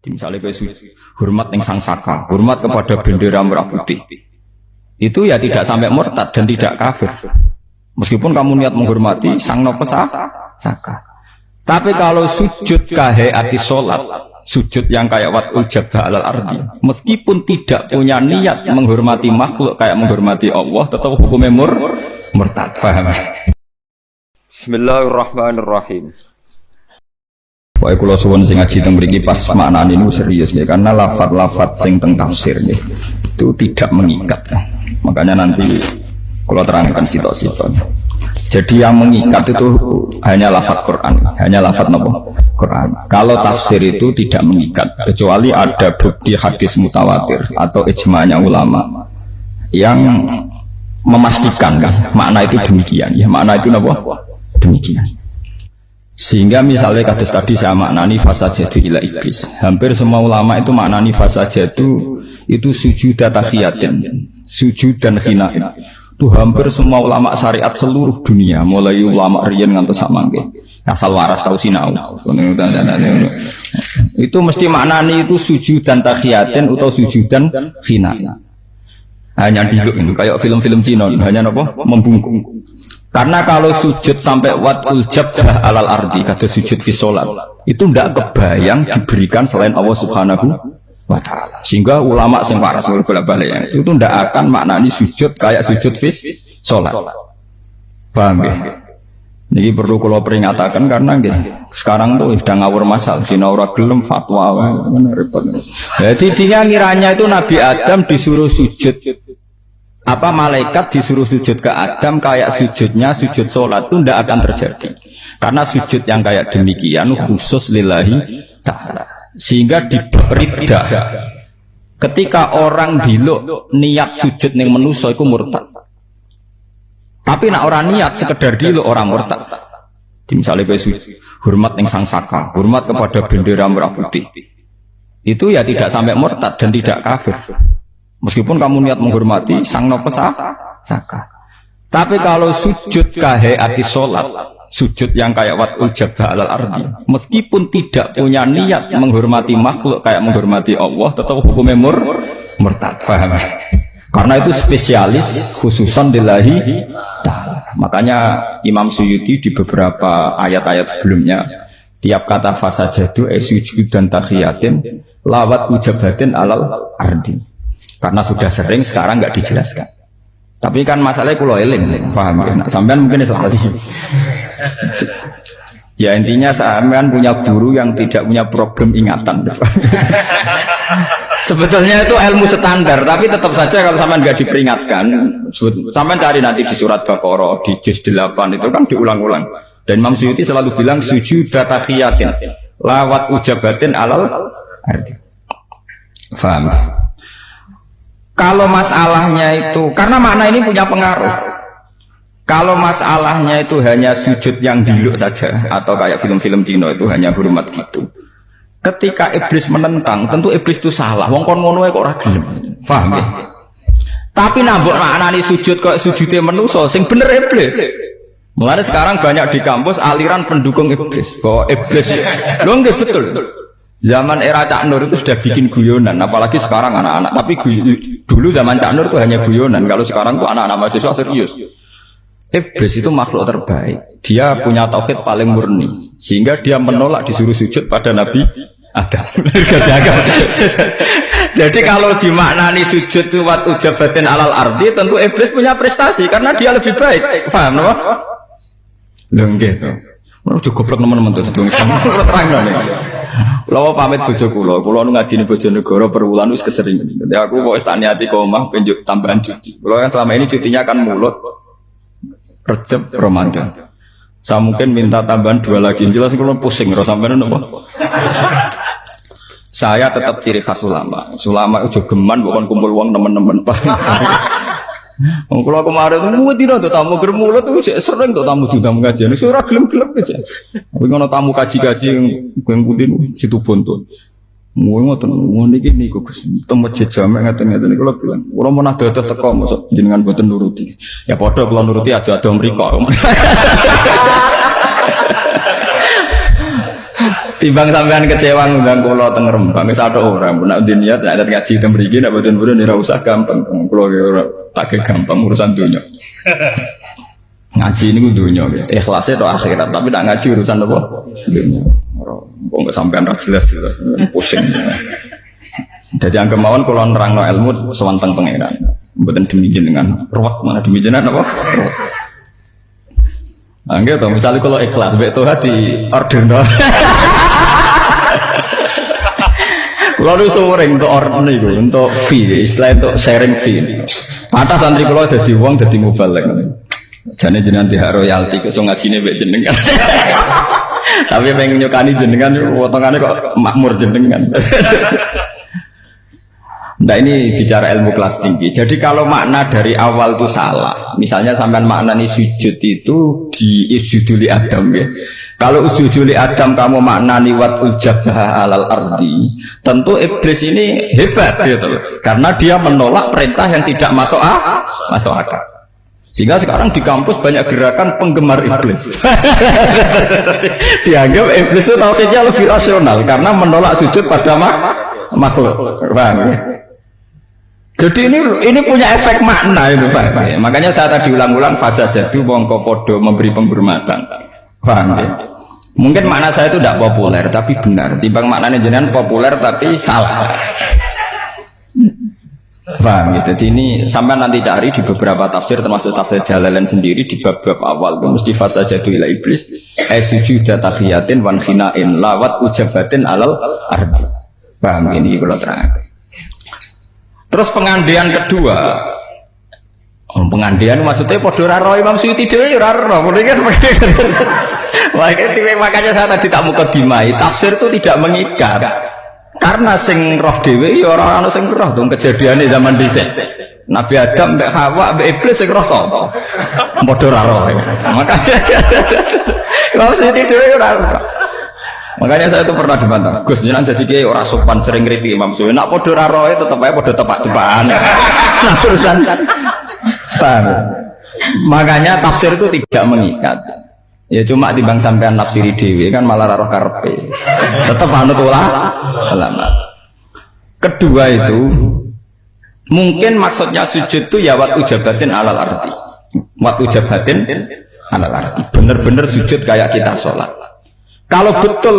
Misalnya kayak hormat yang sang saka, hormat kepada bendera merah putih, itu ya tidak sampai murtad dan tidak kafir. Meskipun kamu niat menghormati sang nopo saka. Tapi kalau sujud kahayati sholat, sujud yang kayak watul jabha alal ardi, meskipun tidak punya niat menghormati makhluk kayak menghormati Allah, tetap hukumnya murtad. Paham? Bismillahirrahmanirrahim. Wae kula suwun sing ngaji teng mriki pas maknane niku serius nggih, karena lafaz-lafaz sing teng tafsir nggih itu tidak mengikat. Makanya nanti kula terangkan sitok-sitok. Jadi yang mengikat itu hanya lafaz Quran, hanya lafaz napa? Quran. Kalau tafsir itu tidak mengikat kecuali ada bukti hadis mutawatir atau ijma'nya ulama yang memastikan kan makna itu demikian ya, makna itu napa? Demikian. Sehingga misalnya kados tadi saya maknani fasajadu ila iblis. Hampir semua ulama itu maknani fasajadu itu sujud tahiyatin, sujud dan khinain. Itu hampir semua ulama syariat seluruh dunia, mulai ulama riyen ngantos samangke. Asal waras tau sinau. Itu mesti maknani itu sujud dan tahiyatin atau sujud dan khinain. Hanya diluk itu kayak film-film Cina, hanya napa? Membungkuk. Karena kalau sujud sampai watul jabha alal ardi, kata sujud fi sholat, itu tidak kebayang diberikan selain Allah Subhanahu wa ta'ala. Sehingga ulama sing waras bolak-balik ya, itu tidak akan maknani sujud kayak sujud fi sholat. Paham ya? Ini perlu kalau peringatkan karena sekarang tuh sudah ngawur masal, dina ora gelem fatwa, repot. Jadi dia ngiranya itu Nabi Adam disuruh sujud. Apa malaikat disuruh sujud ke Adam kayak sujudnya sujud sholat itu tidak akan terjadi, karena sujud yang kayak demikian khusus lillahi ta'ala. Sehingga diberidah ketika orang diluk niat sujud yang manusia itu murtad. Tapi nak orang niat sekedar diluk orang murtad. Misalnya kayak hormat yang sang saka, hormat kepada bendera merah putih, itu ya tidak sampai murtad dan tidak kafir. Meskipun kamu niat menghormati sang nopo saka. Tapi kalau sujud kahayati sholat, sujud yang kayak watul jabha alal ardi, meskipun tidak punya niat menghormati makhluk kayak menghormati Allah, tetap hukumnya murtad. Paham? Karena itu spesialis khususan lillahi ta'ala. Makanya Imam Suyuti di beberapa ayat-ayat sebelumnya, tiap kata fasajadu sujud dan tahiyatin lawat ujabatin alal ardi. Karena sudah sering, sekarang nggak dijelaskan. Tapi kan masalahnya kulo eling, paham ya? Nah, sampean mungkin sekali. Ya intinya sampean punya guru yang tidak punya problem ingatan. Sebetulnya itu ilmu standar, tapi tetap saja kalau sampean nggak diperingatkan, sampean cari nanti di surat Baqarah, di juz 8 itu kan diulang-ulang. Dan Imam Suyuti selalu bilang sujud tahiyatin, lawat ujabatin alal ardi. Paham? Kalau masalahnya itu, karena makna ini punya pengaruh. Kalau masalahnya itu hanya sujud yang diluk saja, atau kayak film-film Cina itu hanya hormat gitu. Ketika iblis menentang, tentu iblis itu salah. Wong kon ngono kok ora gelem. Paham ya? Tapi nambah maknani sujud kok sujudnya manusa, sing bener iblis. Mulai sekarang banyak di kampus aliran pendukung iblis. Bahwa iblis, lho nggih betul. Zaman era Cak Nur itu sudah bikin guyonan, apalagi sekarang anak-anak. Tapi dulu zaman Cak Nur itu hanya guyonan. Kalau sekarang itu anak-anak mahasiswa serius. Iblis itu makhluk terbaik. Dia punya tauhid paling murni, sehingga dia menolak disuruh sujud pada Nabi Adam. Jadi kalau dimaknani sujud itu wat ujabatin alal ardi, tentu iblis punya prestasi karena dia lebih baik. Paham no? Lho nggih to. Ora goblok teman-teman tuh sedung sama terang nih. Lawa pamit bojo kula nu ngajine Bojonegoro per wulan wis keseringan. Dadi aku kok wis tak niati ke omah penjuk tambahan cuti. Kula kan selama ini cutinya kan mulut Rejab Ramadan. Saya mungkin minta tambahan 2 lagi. Jelas kula pusing ora sampean napa. Saya tetap ciri khas ulama. Ulama itu geman bukan kumpul uang teman-teman. Kalau kemarin itu tidak tamu germulut itu sering tuh tamu kajian. Surah gelem-gelem aja. Tapi kalau tamu kaji-kaji yang putih situ buntu. Mau ngotot, mau niki kok temu jamak ngaten-ngaten kalau bilang, kalau mau nado teko masuk jenengan boten nuruti. Ya podo kalau nuruti aja ada mriko. Timbang sampean kecewa ngundang kula teng Rembang wis atok ora nak niat nek ngaji teng mriki nek boten purun ora usah gampang kula ora tak gampang urusan dunya. Ngaji niku dunya nggih. Ikhlase tok akhirat tapi nak ngaji urusan apa? Dunya. Ora kok sampean ra jelas-jelas pusing. Jadi yang kemauan kula nerangno ilmu sewanteng pangeran. Mboten demi jenengan ruwet mana demi jenengan apa? Ruwet. Angger to misale kula ikhlas mek Tuhan di order no. Lalu sering untuk order niku untuk fee, istilah untuk sharing fee. Pantas santri kula dadi wong dadi mubalek. Jane jenengan dihak royalti kok iso ngajine mek jenengan. Tapi pengen nyukani jenengan potongane kok makmur jenengan. Nah ini bicara ilmu kelas tinggi. Jadi kalau makna dari awal itu salah. Misalnya sampean makna ini sujud itu di isjuduli Adam ya. Kalau isjuduli Adam kamu maknani wat ujabah alal ardi, tentu iblis ini hebat gitu. Karena dia menolak perintah yang tidak masuk akal. Sehingga sekarang di kampus banyak gerakan penggemar iblis. Dianggap iblis itu tauhidnya lebih rasional karena menolak sujud pada makhluk. Paham ya? Jadi ini punya efek makna itu Pak. Makanya saya tadi ulang-ulang fasa jadu mongko podo memberi penghormatan. Paham ya? Mungkin makna saya itu tidak populer tapi benar. Timbang maknanya jenengan populer tapi salah. Paham ya? Jadi ini sampai nanti cari di beberapa tafsir termasuk tafsir Jalalain sendiri di bab-bab awal itu mesti fasa jadu ila iblis sujuda tahiyatin wan khinain lawat ujabatin alal ardi. Paham ini kalau terang. Terus pengandian kedua, pengandian maksudnya podo raro Imam Suyuti dhewe ora ro, makanya saya tadi tak mukadimai, tafsir itu tidak mengikat. Karena sing roh dhewe ya ora ana sing roh dong kejadiane zaman dhisik. Nabi Adam mbek Hawa mbek iblis sing roh sapa? Podo raro. Makanya Imam Suyuti dhewe ora ro. Makanya saya itu pernah dibantah, Gus jenengan jadi kiai ora sopan sering kritik Imam Suyuti. Nak podo raroe tetep ae podo tepak-tepakan. Nah terusan paham. Makanya tafsir itu tidak mengikat. Ya cuma timbang sampean nafsiri dhewe kan malah roh karepe. Tetep anut ulama. Kedua itu mungkin maksudnya sujud itu ya wat ujabatin alal arti. Wat ujabatin alal arti. Bener-bener sujud kayak kita sholat. Kalau betul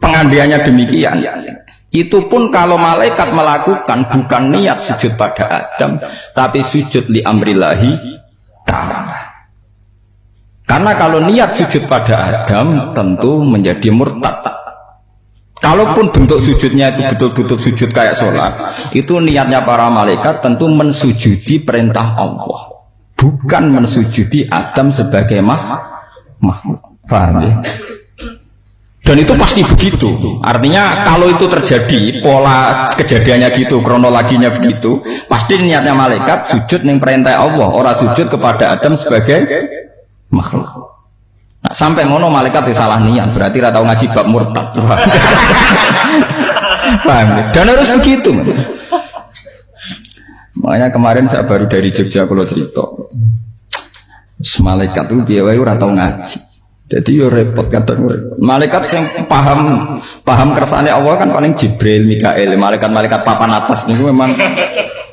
pengandiannya demikian, itu pun kalau malaikat melakukan bukan niat sujud pada Adam, tapi sujud li amrillahi ta'ala. Karena kalau niat sujud pada Adam tentu menjadi murtad. Kalaupun bentuk sujudnya itu betul-betul sujud kayak sholat, itu niatnya para malaikat tentu mensujudi perintah Allah, bukan mensujudi Adam sebagai makhluk. Paham ya? Dan itu pasti begitu. Artinya kalau itu terjadi, pola kejadiannya gitu, kronologinya begitu, pasti niatnya malaikat sujud ning perintah Allah, orang sujud kepada Adam sebagai makhluk. Nah, sampai ngono malaikat itu salah niat, berarti ora tau ngaji bab murtad. Paham? Dan harus begitu. Makanya kemarin saya baru dari Jogja kalau cerita. Malaikat itu dia ora tau ngaji. Jadi yo repot kadang malaikat yang paham kersane Allah kan paling Jibril, Mikael, malaikat papan atas niku memang.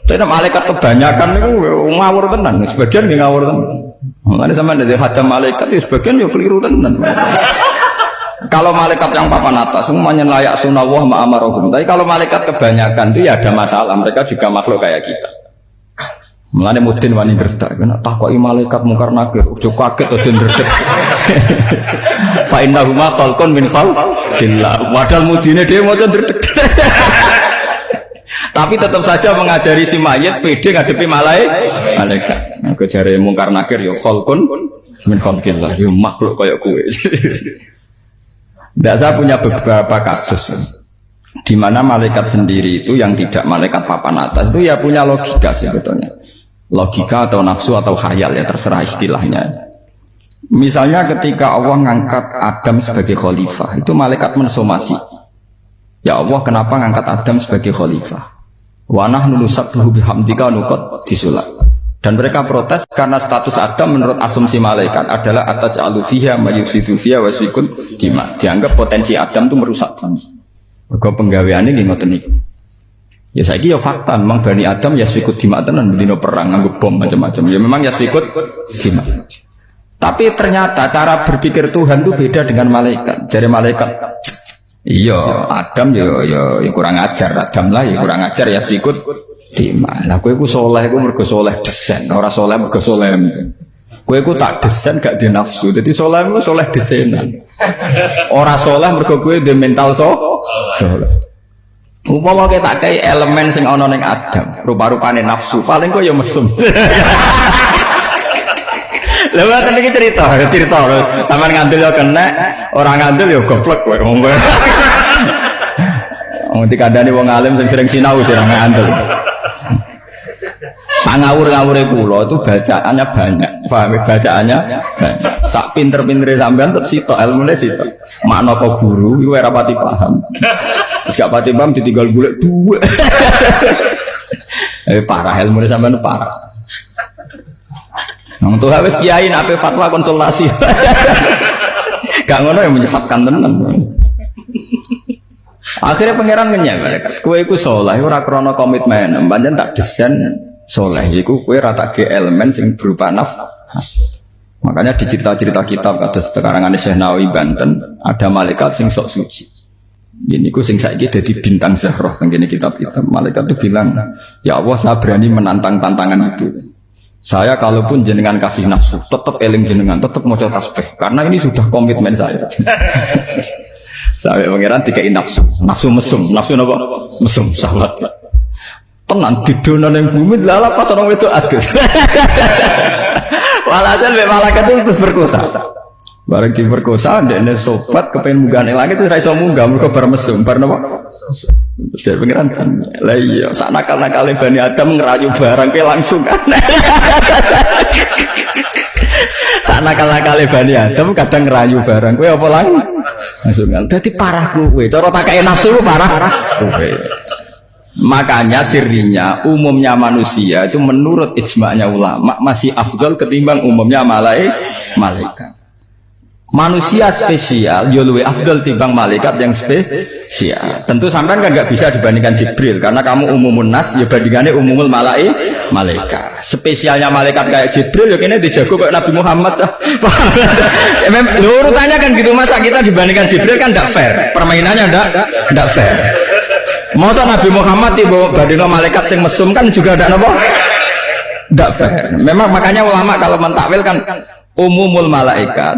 Tapi malaikat kebanyakan niku ngawur tenan, sebagian nggih ngawur tenan. Makanya sama dari hadam malaikat ya sebagian yo keliru tenan. Kalau malaikat yang papan atas semuanya layak sunawah ma'amarohum. Tapi kalau malaikat kebanyakan itu ya ada masalah, mereka juga makhluk kayak kita. Mulane mudin wani ngerdak kena takoki malaikat mungkar nakir ojo kaget ojo ndredeg. Fa innahuma khalqun min khalqillah. Wadal mudine dhewe maca ndredeg. Tapi tetap saja mengajari si mayit pede ngadepi malaikat. Aku jare mungkar nakir ya khalqun min khalqillah. Ya makhluk kaya kowe. Ndak, saya punya beberapa kasus di mana malaikat sendiri itu yang tidak malaikat papan atas itu ya punya logika sebetulnya. Logika atau nafsu atau khayal ya terserah istilahnya. Misalnya ketika Allah ngangkat Adam sebagai khalifah, itu malaikat mensomasi. Ya Allah, kenapa ngangkat Adam sebagai khalifah? Wa nahnu nusabbihu bihamdika nuqat disulat. Dan mereka protes karena status Adam menurut asumsi malaikat adalah ataj'alu fiha may yufsidu fiha wa yasfikul dima. Dianggap potensi Adam itu merusak bumi. Mergo penggaweane nggih ngoten niku. Ya saiki ya fakta memang Bani Adam yasfikut dima tenan bendino perang nganggo bom macam-macam. Ya memang yasfikut dima. Tapi ternyata cara berpikir Tuhan itu beda dengan malaikat. Jadi malaikat iya Adam ya kurang ajar, Adam lah ya kurang ajar yasfikut dima. Lah kowe iku saleh iku mergo saleh desain, ora saleh mergo saleh. Kowe iku tak desain gak di nafsu. Dadi saleh iku saleh desainan. Ora saleh mergo kowe di mental saleh. Umpama kowe tak kei elemen sing ana ning Adam, rupa-rupane nafsu, paling kok ya mesum. Lha ngoten iki cerita sampean ngandel ya kena, ora ngandel ya goblok kowe. Wong dikandani wong alim sing sering sinau sira ngandel. Ngawur-ngawure kula itu bacaannya banyak, paham bacaannya banyak. Sak pinter-pintere sampean tetep sitok ilmune sitok. Makna apa guru iku ora pati paham. Wis gak pati paham ditinggal golek dhuwit. Parah ilmune sampean parah. Nang tuh wis kiai nek fatwa konsultasi. Gak ngono yang menyesatkan tenan. Akhirnya pangeran ngenyek mereka. Kowe iku saleh ora krana komitmen, pancen tak desain soleh, iku kue rata ke elemen sing berupa nafas. Makanya di cerita-cerita kitab kata sekarang Syekh Nawawi Banten ada malaikat sing sok suci. Ini ku sing saiki dadi bintang Zahroh tengene kitab-kitab. Malaikat itu bilang, ya Allah saya berani menantang tantangan itu. Saya kalaupun jenengan kasih nafsu, tetap eling jenengan, tetap maca tasbih. Karena ini sudah komitmen saya. Saya pangeran dikai nafsu mesum, nafsu napa? Mesum salat. Tenan didono ning bumi lala pas orang itu adus. Walhasil mek malaikat itu terus berkosa. Bareng diperkosa ndekne sobat kepengin munggah ning langit itu ora iso munggah mergo bar mesum. Bar napa? Saya pengiran kan. Lah iya sak nakal-nakale Bani Adam ngerayu barang ke langsung kan. Sak nakal-nakale Bani Adam kadang ngerayu barang kowe apa lagi? Langsung kan. Dadi parah kowe. Cara takake nafsu parah kowe. Makanya sirrinya umumnya manusia itu menurut ijma'nya ulama masih afdal ketimbang umumnya malaikat. Manusia spesial yo luwih afdal timbang malaikat yang spesial. Tentu sampean kan nggak bisa dibandingkan Jibril karena kamu umumun nas ya bandingannya umumul malaikat. Spesialnya malaikat kayak Jibril ya kene dijago kayak Nabi Muhammad. Urutannya kan gitu, masa kita dibandingkan Jibril kan tidak fair. Permainannya tidak fair. Masa Nabi Muhammad tiba badino malaikat sing mesum kan juga ada apa? Tidak fair. Memang makanya ulama kalau mentakwil kan umumul malaikat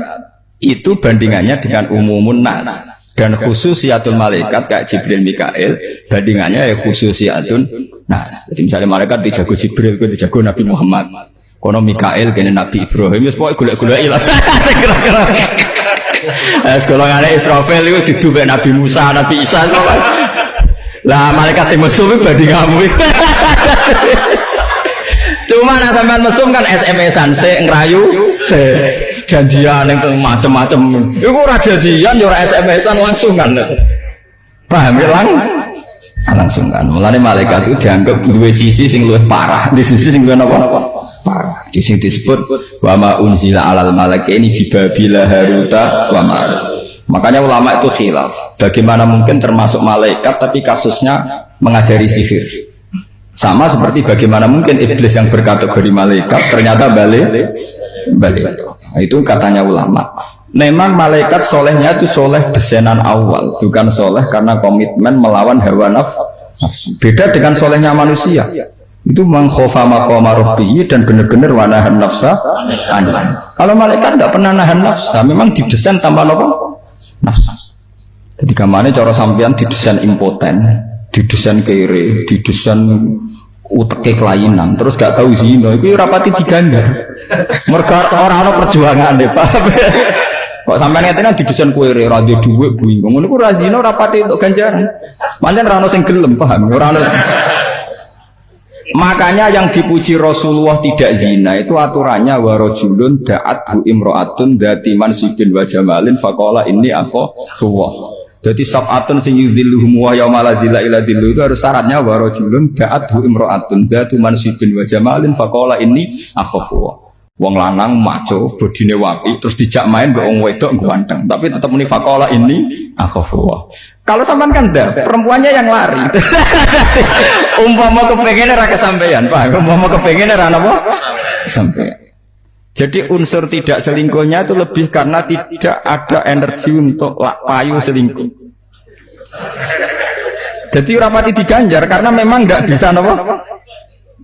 itu bandingannya dengan umumun nas dan khususiatul malaikat kayak Jibril Mikail bandingannya ya khususiatun nas. Jadi misalnya malaikat dijago Jibril, itu dijago Nabi Muhammad. Kono Mikail kene Nabi Ibrahim wis pokoke golek-goleki lah. Kira-kira. Golongane Israfil itu didubek Nabi Musa, Nabi Isa. Lah malaikat sing mesum iki bandinganmu. Cuma nek sampean mesum kan SMS-an sik ngrayu sik janjian ning macem-macem. Iku ora janjian ya ora SMS-an langsung kan. Paham ya langsung kan. Mulane malaikat itu dianggap duwe sisi sing luwih parah, di sisi sing luwih napa-napa parah. Di sing disebut wa ma unzila alal malaikaini bi babila haruta wa marut. Makanya ulama itu khilaf. Bagaimana mungkin termasuk malaikat tapi kasusnya mengajari sihir. Sama seperti bagaimana mungkin iblis yang berkategori malaikat ternyata balik. Nah, itu katanya ulama. Memang malaikat solehnya itu soleh desainan awal, bukan soleh karena komitmen melawan hawa nafsu. Beda dengan solehnya manusia. Itu mengkhofa maqama rabbih dan benar-benar wanahan nafsa anha. Kalau malaikat tidak pernah nahan nafsa, memang didesain tanpa nafsa. Jadi kemana cara sampean didesain impoten, didesain kere, didesain uteke kelainan, terus gak tahu zina, itu rapati digandar. Mereka orang-orang perjuangan deh, Pak. Kok sampean ngerti didesain kere, radio duit, bingung. Itu razina rapati untuk ganjaran. Pancen rano sing gelem, paham? Rano. Makanya yang dipuji Rasulullah tidak zina itu aturannya warajulun da'athu imro'atun dzati mansibin wa jamalin faqala inni akhasullah. Jadi sab'atun sing yudhilluhum wa yauma la dhilla illa dhilluh itu harus syaratnya wa rajulun da'athu imra'atun zatu mansibin wa jamalin faqala inni akhafu. Wong lanang maco bodine wapi terus dijak main mbek wong wedok ganteng tapi tetap muni faqala inni akhafu. Kalau sampean kan ndak perempuannya yang lari. Umpama kepengene ra kesampean, Pak. Umpama kepengene ra napa? Sampean. Jadi unsur tidak selingkuhnya itu lebih karena tidak ada energi untuk payu selingkuh. Jadi rapati diganjar karena memang nggak bisa nopo,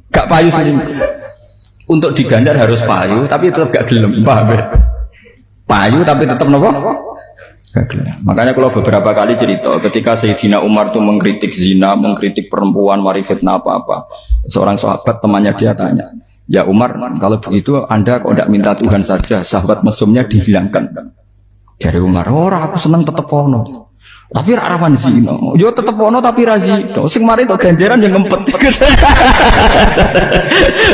nggak payu selingkuh. Untuk diganjar harus payu, tapi tetap nggak gelem, paham ya? Payu tapi tetap nopo, nggak gelem. Makanya kalau beberapa kali cerita, ketika Sayyidina Umar itu mengkritik zina, mengkritik perempuan, mari fitnah apa-apa, seorang sahabat temannya dia tanya. Ya Umar, kalau begitu Anda kok tidak minta Tuhan saja, sahabat mesumnya dihilangkan. Dari Umar, aku seneng tetep ono. Tapi rawan zina. Yo tetep ono tapi ra zina. Sing mari tok ganjaran yang ngempet.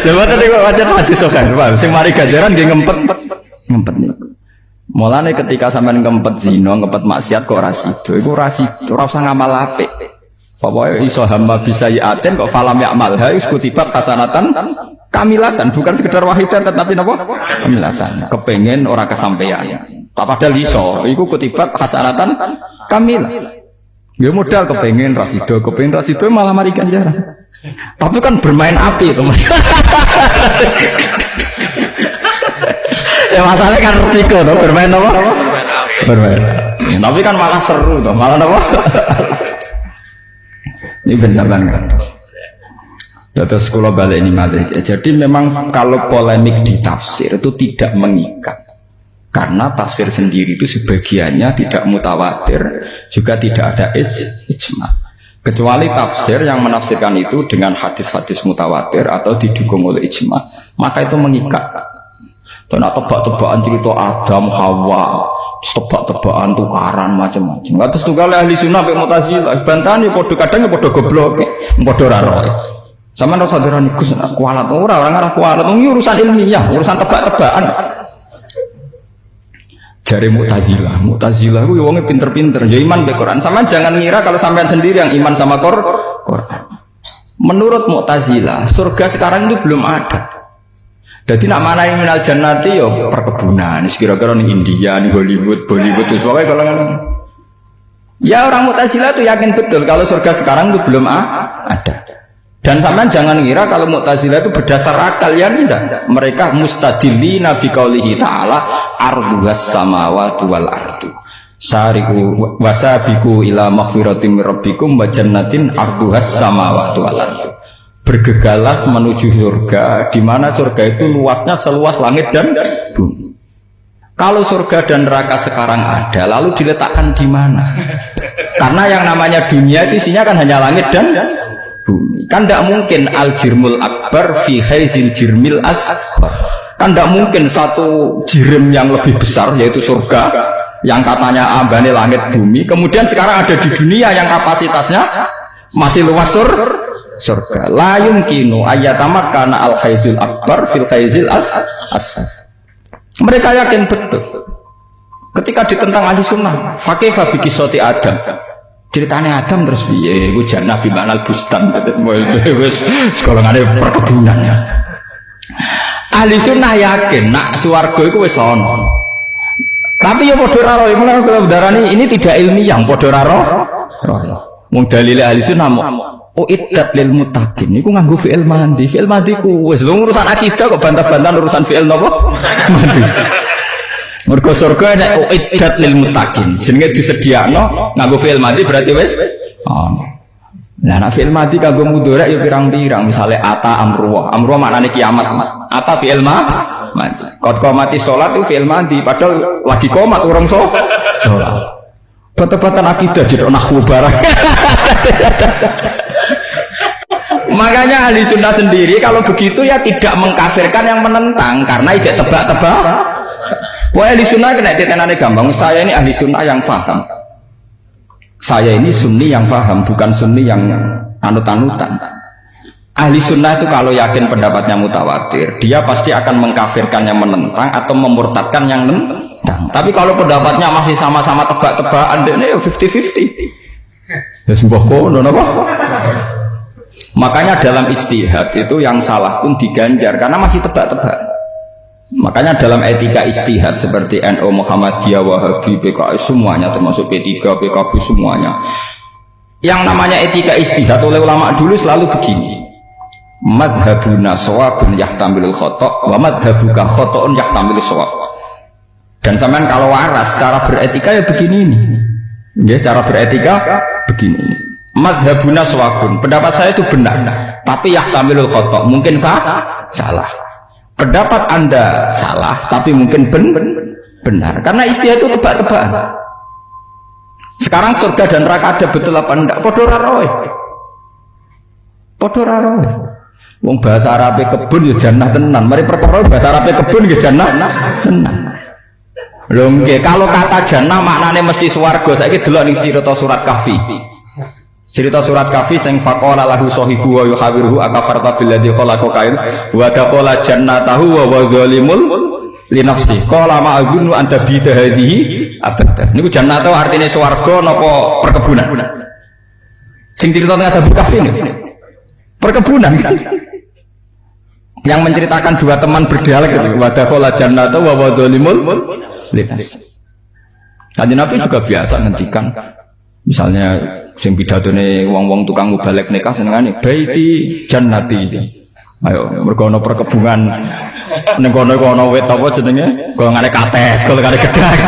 Lha boten kok wajar hadis kan, Pak. Sing mari ganjaran nggih ngempet. Ngempet niku. Mulane ketika sampean ngempet zina, ngempet maksiat kok ra sida. Iku ra sida, ora usah ngamal apik. Pokoke iso hamba bisa yaten kok falam ya'mal wis kutibat hasanatan kamilatan, bukan sekedar wahidan tetapi napa? Kamilatan. Kepengen ora kesampaian. Padahal iso, iku kutibat hasanatan kamilatan. Ya modal kepengen rasido malah mari ganjaran. Tapi kan bermain api itu. Ya masalahnya kan resiko toh, bermain apa? Bermain. Ya, tapi kan malah seru toh, malah apa? Ini benar-benar ngertos. Terus kalau balik ini malik. Jadi memang kalau polemik di tafsir itu tidak mengikat. Karena tafsir sendiri itu sebagiannya tidak mutawatir, juga tidak ada ijma. Kecuali tafsir yang menafsirkan itu dengan hadis-hadis mutawatir atau didukung oleh ijma, maka itu mengikat. Dan tebak-tebakan cerita Adam, Hawa, tebak-tebakan tukaran macam-macam. Terus tunggal ahli sunnah sampai Mu'tazilah, bantahan ya podo kadang ya podo goblok, podo raro. Sama rasa darani Gus kualat orang arah kualat, ini urusan ilmiah, urusan tebak-tebakan. Jari Mu'tazilah itu wongnya pinter-pinter, ya iman be Quran. Sama jangan ngira kalau sampean sendiri yang iman sama Quran. Menurut Mu'tazilah, surga sekarang itu belum ada. Jadi nak mana yang minal jannati yo perkebunan, kira-kira di India, di Hollywood itu soalnya kalau ya orang Mu'tazilah itu yakin betul kalau surga sekarang itu belum ada. Dan sampean jangan ngira kalau Mu'tazilah itu berdasar akal, ya tidak. Mereka mustadillina bi qaulihi ta'ala arduhas samawati wal ardu. Sariqu wasabiqu ila maghfiratin mir rabbikum wa jannatin arduhas samawati wal ardu. Bergegalas menuju surga, di mana surga itu luasnya seluas langit dan bumi. Kalau surga dan neraka sekarang ada, lalu diletakkan di mana? Karena yang namanya dunia itu isinya kan hanya langit dan bumi. Kan tidak mungkin al-jirmul akbar fi haizil jirmil asghar. Kan tidak mungkin satu jirim yang lebih besar yaitu surga yang katanya ambane langit bumi, kemudian sekarang ada di dunia yang kapasitasnya masih luas surga. La yumkinu ayyatamakkana al-haizul akbar fil haizil asghar. Mereka yakin betul. Ketika ditentang ahli sunnah, fakaifa bi qissati Adam. Ceritanya Adam terus piye? Iku jannah bi ma'nal bustan. Wis sekolahane perkebunan ya. Ahli sunnah yakin nak swarga iku wis ana. Tapi ya padha ra roh, kalau darani ini tidak ilmiah, padha ra roh. Wong dalile ahli sunnah iddat lil muttaqin niku nganggo fi'il mandi. Fi'il mandi ku wis lho urusan akidah kok bantah-bantah urusan fi'il napa? Mandi. Mergo surga nek iddat lil muttaqin jenenge disediakno nganggo fi'il mandi berarti wis ono. Lah nek fi'il mandi kanggo mudhari ya pirang-pirang, misale ata amruwa. Amruwa maknane kiamat. Ata fi'il mandi. Qad qamati salat itu fi'il mandi padahal lagi qomat urung salat. Bata-batan akidah jadi nahwu barang. Makanya ahli sunnah sendiri kalau begitu ya tidak mengkafirkan yang menentang karena ijek tebak-tebak. Wah ahli sunnah kena titenane gampang. Saya ini ahli sunnah yang paham. Saya ini sunni yang paham, bukan sunni yang anut-anutan. Ahli sunnah itu kalau yakin pendapatnya mutawatir, dia pasti akan mengkafirkan yang menentang atau memurtadkan yang nentang. Tapi kalau pendapatnya masih sama-sama tebak-tebakan, ini ya 50-50. Ya sebuah kono apa? Makanya dalam ijtihad itu yang salah pun diganjar karena masih tebak-tebak. Makanya dalam etika ijtihad seperti NU, Muhammadiyah, Wahabi, PKS semuanya termasuk P3, PKB semuanya. Yang namanya etika ijtihad oleh ulama dulu selalu begini. Madhabuna shawabun yahtamilul khata' wa madhabuka khata'un yahtamilus shawab. Dan sampean kalau waras cara beretika ya begini ini. Ya, cara beretika begini. Madhabuna shawabun, pendapat saya itu benar, tapi yahtamilul khata', mungkin salah. Pendapat Anda salah, tapi mungkin benar. Karena ijtihad itu tebak-tebakan. Sekarang surga dan neraka ada betul apa enggak? Padha ora roe. Padha ora roe. Wong bahasa Arabe kebun ya jannah tenan. Mari perkara bahasa Arabe kebun ya jannah tenan. Lho nggih, kalau kata jannah maknane mesti swarga. Saiki delok ning cerita surat Kahfi. Cerita surat Kahfi sing faqala lahu sahibu wa yuhawiruhu akafarta billadzi khalaqaka wa dakhala jannatahu wa huwa zalimul li nafsi. Qala ma azunnu an tabida hadhihi abada. Niku jannah artine swarga napa perkebunan? Sing cerita teng Ashabul Kahfi nggih. Perkebunan kan? Yang menceritakan dua teman berdialek itu wadakhala jannata wa wadzalimul linafsi. Kanjeng Nabi juga biasa ngendikan misalnya sing pidatone wong-wong tukang mubalek nikah senengane baiti jannati. Ayo mergo ana perkebunan ning kono ana wit apa jenenge golongane kates, golongane gedang.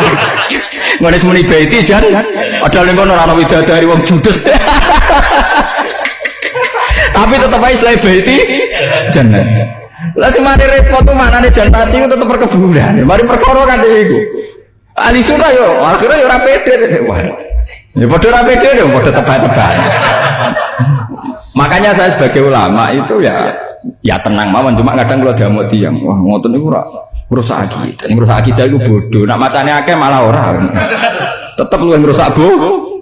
Ngene semuni baiti jan padahal ning kono ora ana widadari wong judes. Tapi tetap aja selain baiti jannat. Lah semari repot tuh manane jannati itu tetap perkebunan. Mari perkara kan iku. Ahli sunnah yo, akhirnya yo ora pede. Ya padha ora pede yo, padha tebak-tebakan. Makanya saya sebagai ulama itu ya tenang mawon, cuma kadang kalau diamuk diam. Wah, ngoten niku ora ngrusak akidah. Sing ngrusak akidah iku bodoh. Nak macane akeh malah ora. Tetep luwih ngrusak bodoh.